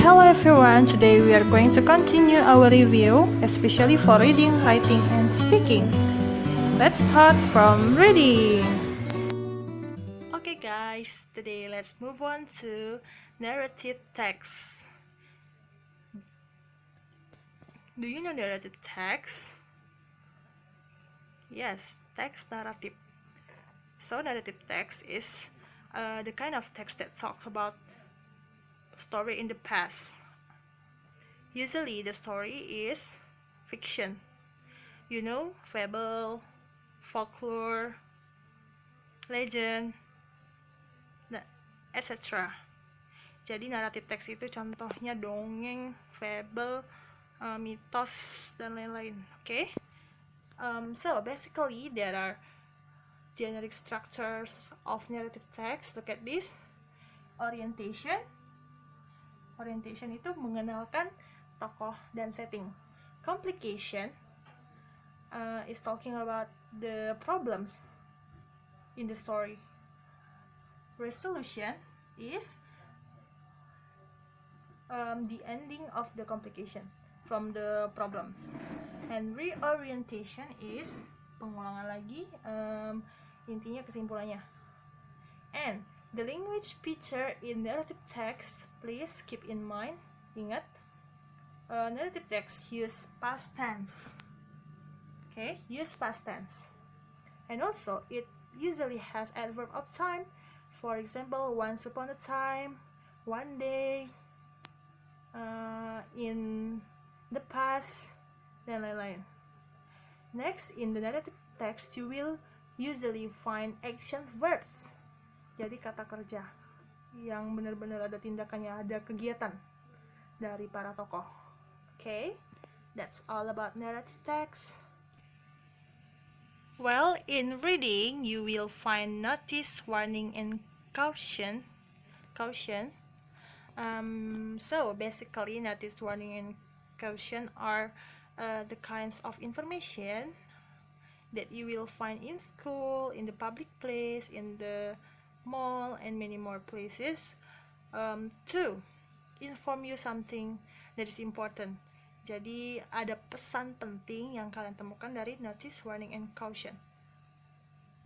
Hello everyone, today we are going to continue our review, especially for reading, writing, and speaking. Let's start from reading. Okay guys, today let's move on to narrative text. Do you know narrative text? Yes, text narrative. So narrative text is the kind of text that talks about story in the past. Usually the story is fiction. You know, fable, folklore, legend, etc. Jadi naratif teks itu contohnya dongeng, fable, mitos, dan lain-lain. Okay? So basically there are generic structures of narrative text. Look at this. Orientation. Orientation itu mengenalkan tokoh dan setting. Complication is talking about the problems in the story. Resolution is the ending of the complication from the problems. And reorientation is pengulangan lagi, intinya kesimpulannya. And the language feature in narrative text, please keep in mind, ingat, narrative text use past tense. Okay, use past tense. And also it usually has adverb of time. For example, once upon a time, one day, in the past, dan lain-lain. Next, in the narrative text, you will usually find action verbs. Jadi kata kerja yang benar-benar ada tindakannya, ada kegiatan dari para tokoh. Okay, that's all about narrative text. Well, in reading, you will find notice, warning, and caution. So basically, notice, warning, and caution are the kinds of information that you will find in school, in the public place, in the mall, and many more places to inform you something that is important. Jadi ada pesan penting yang kalian temukan dari notice, warning, and caution.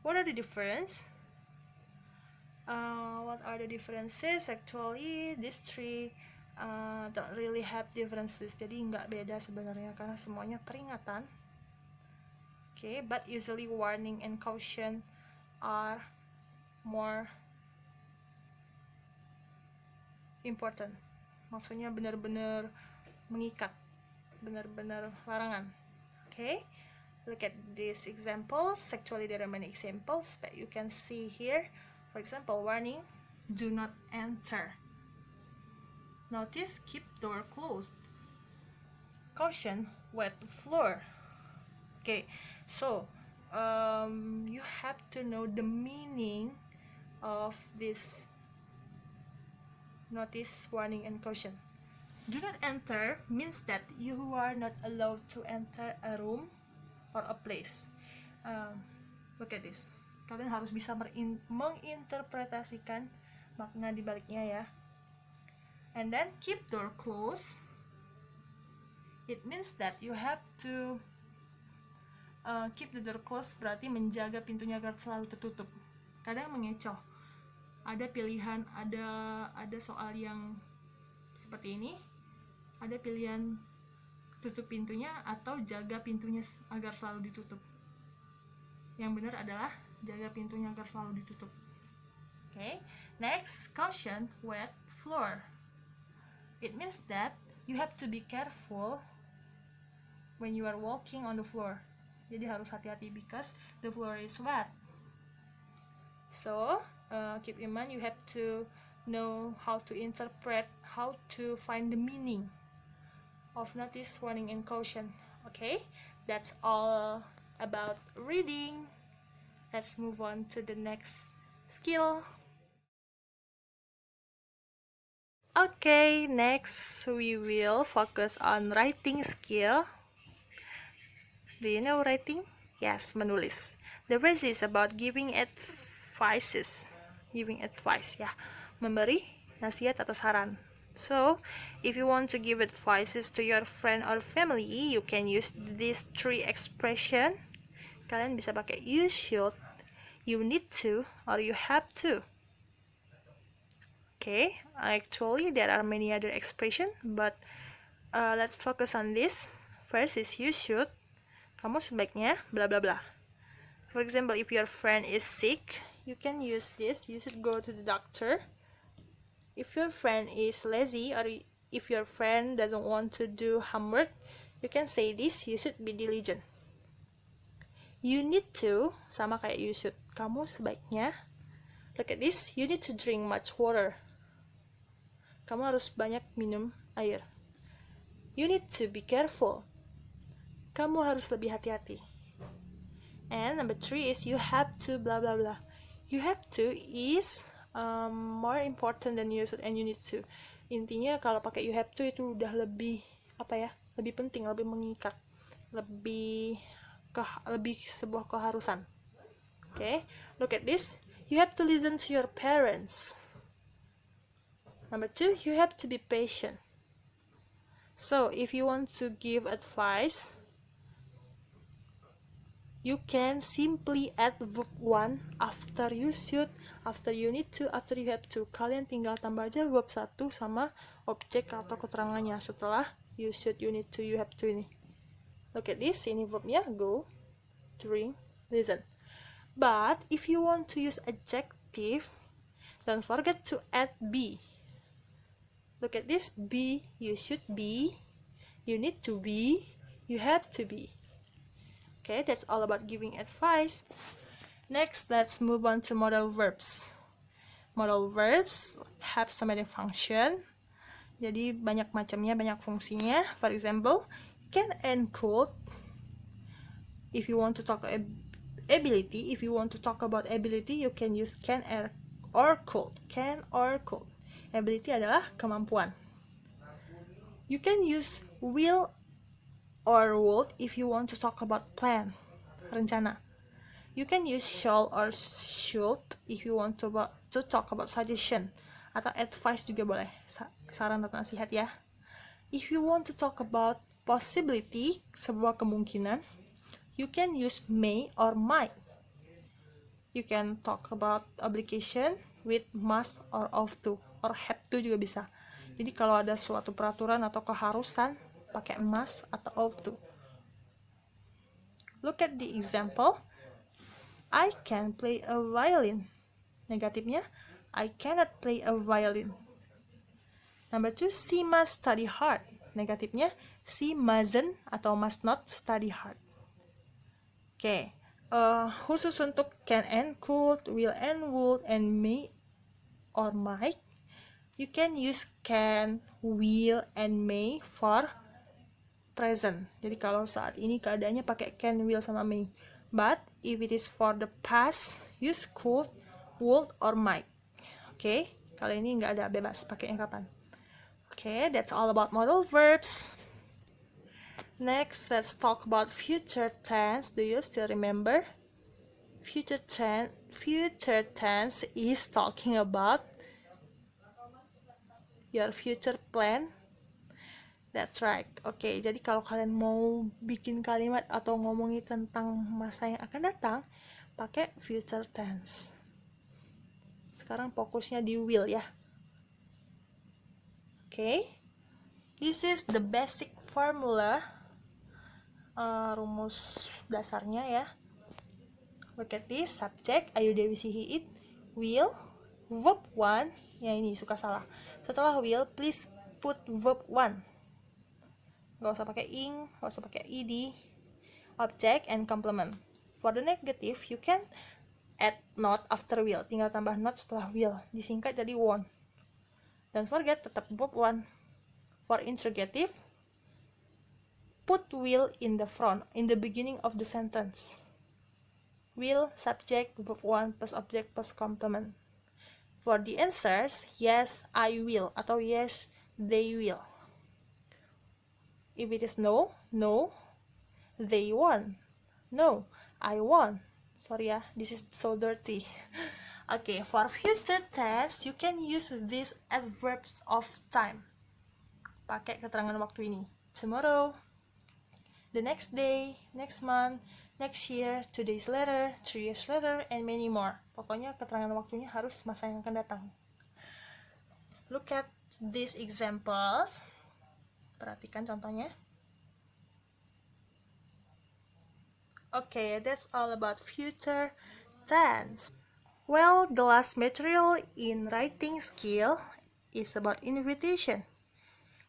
What are the difference? What are the differences? Actually, these three don't really have differences. Jadi nggak beda sebenarnya karena semuanya peringatan. Okay, but usually warning and caution are more important. Maksudnya benar-benar mengikat, benar-benar larangan. Okay, look at these examples. Actually, there are many examples that you can see here. For example, warning, do not enter. Notice, keep door closed. Caution, wet floor. Okay, so you have to know the meaning of this notice, warning, and caution. Do not enter means that you are not allowed to enter a room or a place. Look at this. Kalian harus bisa menginterpretasikan makna di baliknya ya. And then keep door closed. It means that you have to keep the door closed, berarti menjaga pintunya agar selalu tertutup. Kadang mengecoh. Ada pilihan, ada soal yang seperti ini. Ada pilihan tutup pintunya atau jaga pintunya agar selalu ditutup. Yang benar adalah jaga pintunya agar selalu ditutup. Okay, next, caution, wet floor. It means that you have to be careful when you are walking on the floor. Jadi harus hati-hati because the floor is wet. So keep in mind you have to know how to interpret, how to find the meaning of notice, warning, and caution. Okay, that's all about reading. Let's move on to the next skill. Okay, next we will focus on writing skill. Do you know writing? Yes, menulis. The phrase is about giving advices. Giving advice, ya. Memberi nasihat atau saran. So, if you want to give advices to your friend or family, you can use these three expression. Kalian bisa pakai you should, you need to, or you have to. Okay, actually there are many other expression, but let's focus on this. First is you should. Kamu sebaiknya bla bla bla. For example, if your friend is sick, you can use this. You should go to the doctor. If your friend is lazy, or if your friend doesn't want to do homework, you can say this. You should be diligent. You need to, sama kayak you should. Kamu sebaiknya, look at this. You need to drink much water. Kamu harus banyak minum air. You need to be careful. Kamu harus lebih hati-hati. And number 3 is you have to blah blah blah. You have to is more important than you should and you need to. Intinya kalau pakai you have to itu udah lebih lebih penting, lebih mengikat, lebih sebuah keharusan. Okay, look at this. You have to listen to your parents. Number 2, you have to be patient. So if you want to give advice, you can simply add verb 1 after you should, after you need to, after you have to. Kalian tinggal tambah aja verb 1 sama objek atau keterangannya setelah you should, you need to, you have to ini. Look at this, ini verbnya go, drink, listen. But if you want to use adjective, don't forget to add be. Look at this, be, you should be, you need to be, you have to be. Okay, that's all about giving advice. Next, let's move on to modal verbs. Modal verbs have so many function. Jadi banyak macamnya, banyak fungsinya. For example, can and could. If you want to talk ability, if you want to talk about ability, you can use can or could. Can or could. Ability adalah kemampuan. You can use will or would if you want to talk about plan, rencana. You can use shall or should if you want to talk about suggestion, atau advice juga boleh, saran atau nasihat ya. If you want to talk about possibility, sebuah kemungkinan, you can use may or might. You can talk about obligation with must or ought to, or have to juga bisa. Jadi kalau ada suatu peraturan atau keharusan, pakai must atau ought to. Look at the example. I can play a violin. Negatifnya, I cannot play a violin. Number 2, she must study hard. Negatifnya, she mustn't atau must not study hard. Oke, khusus untuk can and could, will and would, and may or might, you can use can, will, and may for present. Jadi kalau saat ini keadaannya pakai can, will, sama may. But if it is for the past, use could, would, or might. Okay, kali ini nggak ada, bebas pakainya kapan. Okay, that's all about modal verbs. Next, let's talk about future tense. Do you still remember? Future tense is talking about your future plan. That's right. Oke, jadi kalau kalian mau bikin kalimat atau ngomongin tentang masa yang akan datang, pakai future tense. Sekarang fokusnya di will ya. Oke. This is the basic formula, rumus dasarnya ya. Look at this, subject, ayu Dewi si he it, will, verb 1, ya ini suka salah. Setelah will, please put verb 1. Gak usah pakai ing, gak usah pakai ed, object, and complement. For the negative, you can add not after will, tinggal tambah not setelah will, disingkat jadi won't. Don't forget, tetap verb 1. For interrogative, put will in the front, in the beginning of the sentence. Will, subject, verb 1 plus object plus complement. For the answers, yes, I will, atau yes, they will. If it is no, no, they won. No, I won. Sorry ya, this is so dirty. Okay, for future tense, you can use these adverbs of time. Pakai keterangan waktu ini. Tomorrow, the next day, next month, next year, 2 days later, 3 years later, and many more. Pokoknya keterangan waktunya harus masa yang akan datang. Look at these examples. Perhatikan contohnya. Okay, that's all about future tense. Well, the last material in writing skill is about invitation.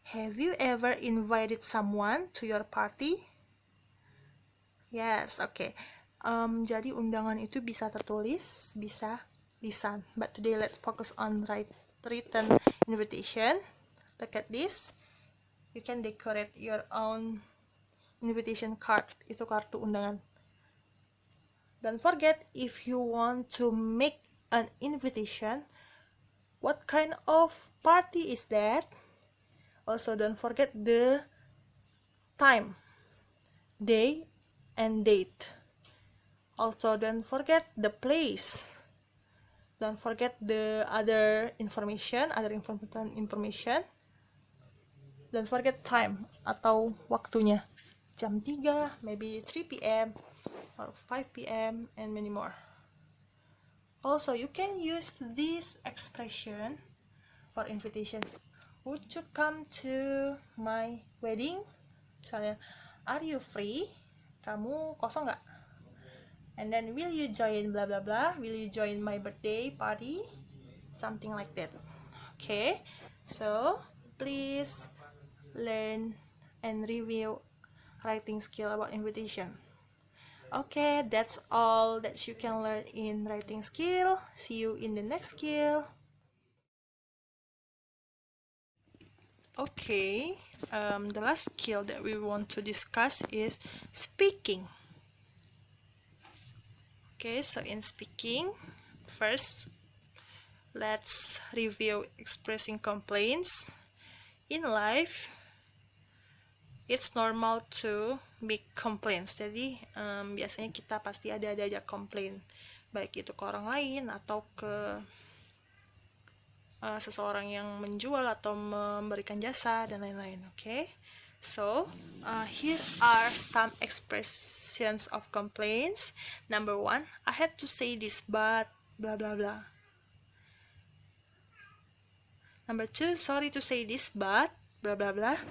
Have you ever invited someone to your party? Yes, okay. Jadi undangan itu bisa tertulis, bisa lisan. But today let's focus on written invitation. Look at this. You can decorate your own invitation card. Itu kartu undangan. Don't forget, if you want to make an invitation, what kind of party is that? Also, don't forget the time, day, and date. Also, don't forget the place. Don't forget the other information, important information. Don't forget time atau waktunya. Jam 3, maybe 3 p.m. or 5 p.m. and many more. Also, you can use this expression for invitation. Would you come to my wedding? Misalnya, are you free? Kamu kosong nggak? And then, will you join blah blah blah? Will you join my birthday party? Something like that. Okay, so please learn and review writing skill about invitation. Okay, that's all that you can learn in writing skill. See you in the next skill. Okay, the last skill that we want to discuss is speaking. Okay, so in speaking, first, let's review expressing complaints. In life, it's normal to make complaints. Jadi biasanya kita pasti ada aja komplain, baik itu ke orang lain atau ke seseorang yang menjual atau memberikan jasa dan lain-lain. Okay, so here are some expressions of complaints. Number 1, I had to say this but blah blah blah. Number 2, sorry to say this but blah blah blah.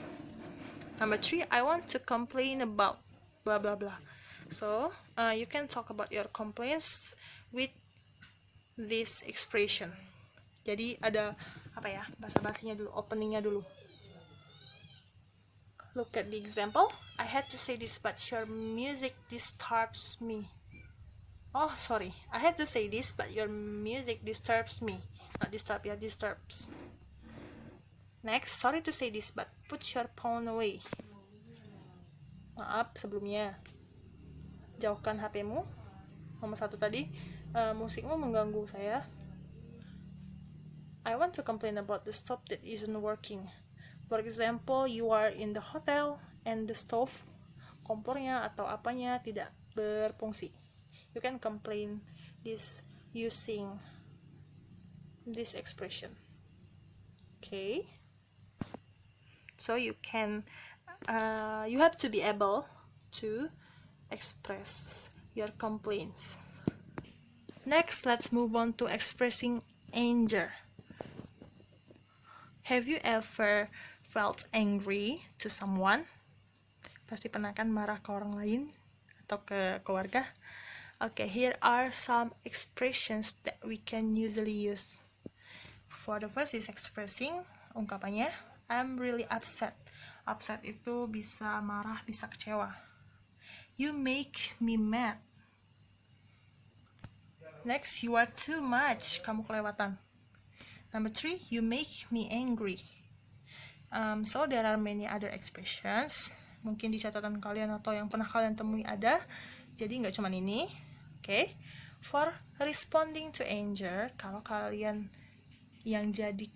Number 3, I want to complain about blah blah blah. So you can talk about your complaints with this expression. Jadi ada apa ya, basa-basinya dulu, openingnya dulu. Look at the example. I had to say this but your music disturbs me. Oh sorry, I had to say this but your music disturbs me. Not disturb ya, disturbs. Next, sorry to say this but put your phone away. Maaf sebelumnya, jauhkan HP-mu. Nomor 1 tadi, musikmu mengganggu saya. I want to complain about the stove that isn't working. For example, you are in the hotel and the stove, kompornya atau apanya tidak berfungsi. You can complain this using this expression. Okay. So you have to be able to express your complaints. Next, let's move on to expressing anger. Have you ever felt angry to someone? Pasti pernah kan marah ke orang lain atau ke keluarga? Okay, here are some expressions that we can usually use. For the first is expressing, ungkapannya I'm really upset. Upset itu bisa marah, bisa kecewa. You make me mad. Next, you are too much. Kamu kelewatan. Number 3, you make me angry. So there are many other expressions. Mungkin di catatan kalian atau yang pernah kalian temui ada. Jadi nggak cuma ini. Okay. For responding to anger, kalau kalian yang jadi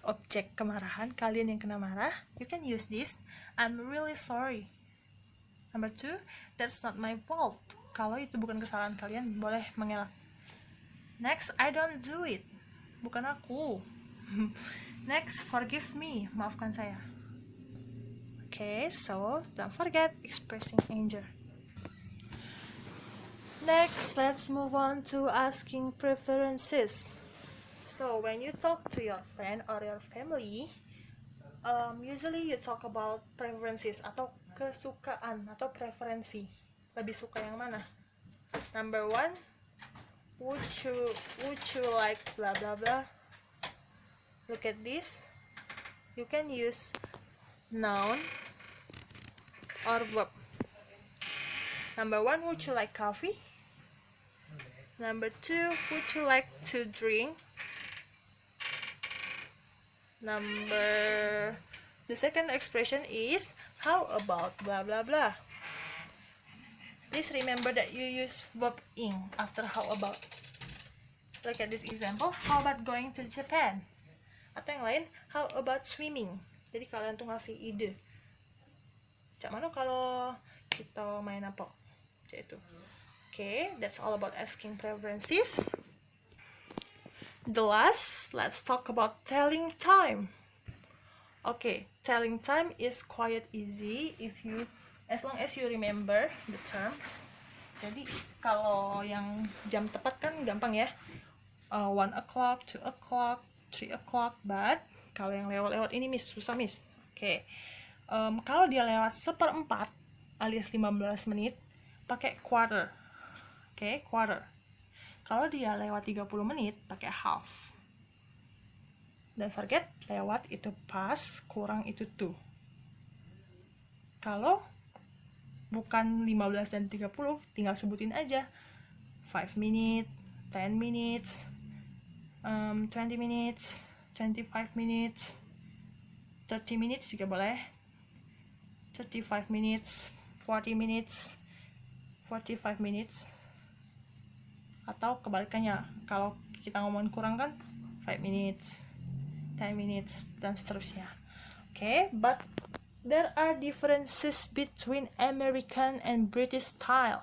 objek kemarahan, kalian yang kena marah, you can use this. I'm really sorry. Number 2, that's not my fault. Kalau itu bukan kesalahan kalian, boleh mengelak. Next, I don't do it. Bukan aku. Next, forgive me. Maafkan saya. Okay, so don't forget expressing anger. Next, let's move on to asking preferences. So when you talk to your friend or your family, usually you talk about preferences atau kesukaan atau preferensi. Lebih suka yang mana? Number one, would you like blah blah blah? Look at this. You can use noun or verb. Number one, would you like coffee? Number two, would you like to drink? The second expression is how about blah blah blah. Please remember that you use verb ing after how about. Look at this example. How about going to Japan? Atau yang lain, how about swimming? Jadi kalian tuh ngasih ide. Cak mana kalau kita main apa? Cak itu. Okay, that's all about asking preferences. The last, let's talk about telling time. Okay, telling time is quite easy as long as you remember the term. Jadi kalau yang jam tepat kan gampang ya. 1 o'clock, 2 o'clock, 3 o'clock. But kalau yang lewat-lewat ini susah miss. Okay. Kalau dia lewat 1/4 alias 15 menit, pakai quarter. Okay, quarter. Kalau dia lewat 30 menit, pakai half. Don't forget, lewat itu pas, kurang itu to. Kalau bukan 15 dan 30, tinggal sebutin aja. 5 minutes, 10 minutes, 20 minutes, 25 minutes, 30 minutes juga boleh. 35 minutes, 40 minutes, 45 minutes. Atau kebalikannya, kalau kita ngomongin kurang kan 5 minutes, 10 minutes, dan seterusnya. Okay, but there are differences between American and British style.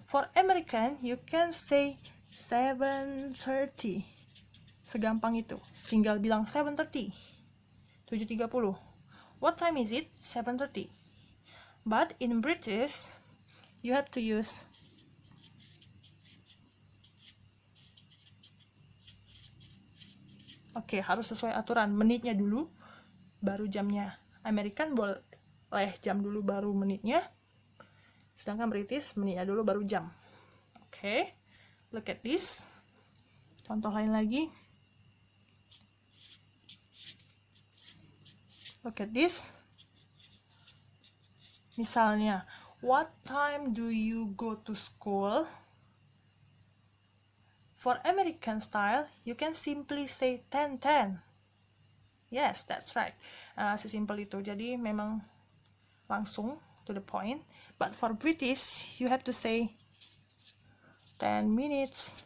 For American, you can say 7:30. Segampang itu. Tinggal bilang 7:30. 7:30. What time is it? 7:30. But in British, you have to use harus sesuai aturan. Menitnya dulu, baru jamnya. American boleh jam dulu, baru menitnya. Sedangkan British, menitnya dulu, baru jam. Okay, look at this. Contoh lain lagi. Look at this. Misalnya, what time do you go to school? For American style, you can simply say 10:10. Yes, that's right. Sesimpel itu. Jadi memang langsung to the point. But for British, you have to say 10 minutes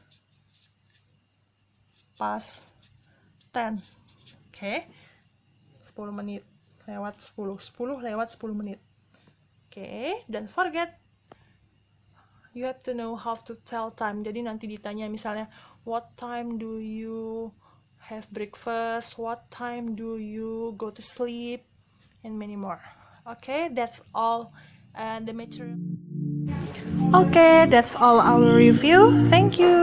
past 10. Okay? 10 menit lewat 10. 10 lewat 10 menit. Okay, don't forget. You have to know how to tell time. Jadi nanti ditanya misalnya, what time do you have breakfast? What time do you go to sleep? And many more. Okay, that's all the material. Okay, that's all our review. Thank you.